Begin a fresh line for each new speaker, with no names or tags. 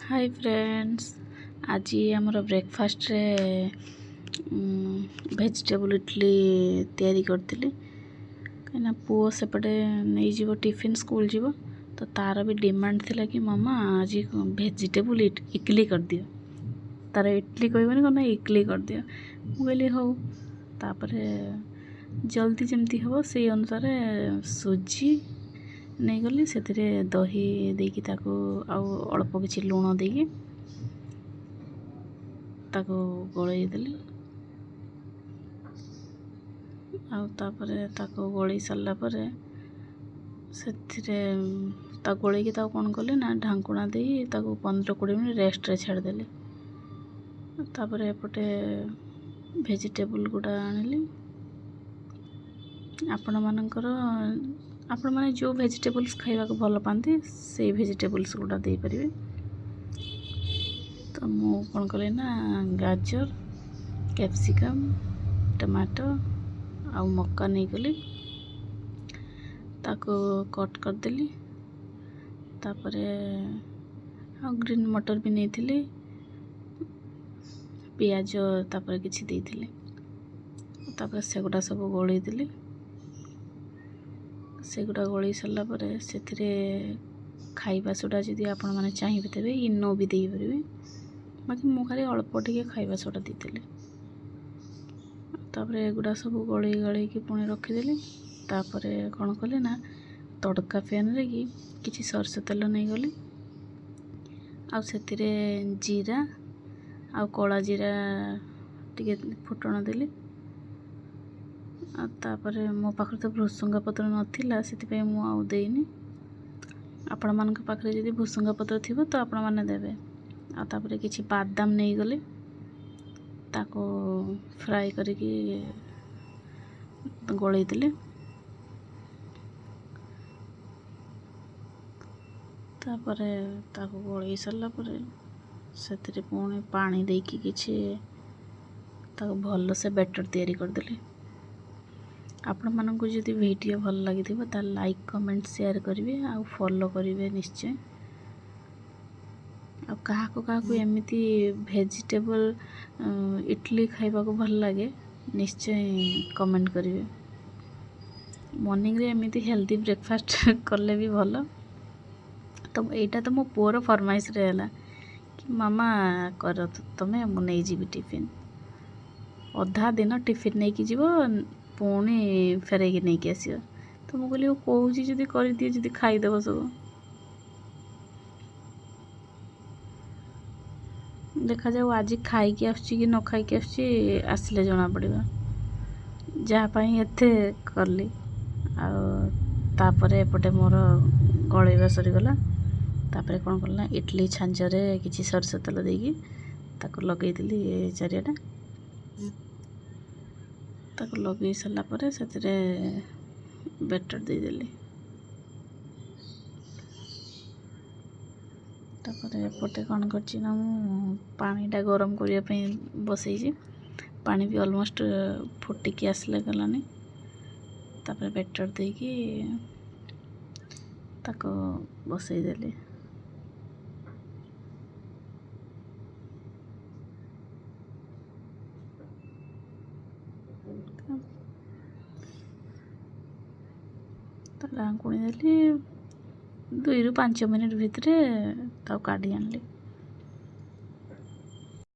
Hi friends, आज आमर breakfast रे वेजिटेबल इडली तैयारी करती कहीं पुओ सेपटे नहीं जीव टिफिन स्कूल जीव तो तार भी डिमांड थिला कि मामा आज वेजिटेबल इडली कर दियो। तार इडली कहबनी कौन इडली कर दियो। मुझे हो तापरे जल्दी जमती हम से अनुसार सुजी नहीं गली से दही देकी अल्प किसी लुण देकी गोलई देली गोलई सारा पर से गोलैकी कौन कली ना ढांकुणा दे 15-20 मिनट रेस्ट रे छाड़देली। तापर एपटे वेजिटेबल गुड़ा आनिली आपण मैंने जो वेजिटेबल्स खाइबा को भल पाती से वेजिटेबल्स गुड़ा दे पारे। तो मु कौन कली ना गाजर कैप्सिकम टमाटो आ मक्का नहीं गली ताको कट करदेली। तापरे ग्रीन मटर भी नहीं थी पियाज तापर किछि देइथिले। तापर सेगुड़ा सब गोलई देली। सेगुड़ा गोलई सारा पर से खाइबा सोडा जदि आपण मैंने चाहिए तेरे इनो भी दे पारे। बाकी मु खाली अल्प टिके खाइबा सोडा देती। तापर एगुड़ा सब गोलई गलई की पुणी रखीदेली। तापर कौन कली ना तड़का पैन रे कि किछि सरसों तेल नहीं गली से जीरा आ कला जीरा टिके फुटण देली। तापर मो पाखरे तो भृसंगा पत्र नथिला से मु आउ देनी। आपण मान पाखरे जदि भृसंगा पत्र थिबो तो आपण माने देबे। आ तापर किछि बादाम नहीं गली ताको फ्राई करके गोलई देली। तापर ताको गोलई सारा पर से पुणी पानी देकी किछि ताको भल से बैटर तैयारी करदेली। आपण मानकु जदि वीडियो भल लगी ता लाइक कमेंट शेयर करिवे आ फॉलो करिवे निश्चय। आ काहाको एमती वेजिटेबल इडली खाइबा को भल लगे निश्चय कमेंट करिवे। मॉर्निंग रे एमती हेल्दी ब्रेकफास्ट कले भी भल। तो एटा तो मो पुअर फरमाइश रे हला कि मामा कर तमे मु नहीं जीवी टिफिन अधा दिन टिफिन नहीं कि जीवो पुणी फेरैकी नहीं कि आसियो। तो मु कहली कहूँ जदि कर दिए जदि खाईदेव सब देखा जाऊ आज खाई आसुची कि न खाई आसले जना पड़िबा जहाँपाई एते करली। तापर एपटे मोर गलैबा सरीगला। तापर कौन कला इडली छांचरे किसी सरसों तेल देकी ताको लगेइली चारियाटा। ताको लगे सारा पर से बैटर देदेली। तापर एपटे कौन करछि ना मु पानीटा गरम करने बसई। पानी भी ऑलमोस्ट फुटिकी आसले गलानी। तापर बैटर देकी ताको बसई देली। ढांकुणी देली 2-5 मिनट भितर काढ़ी आनली।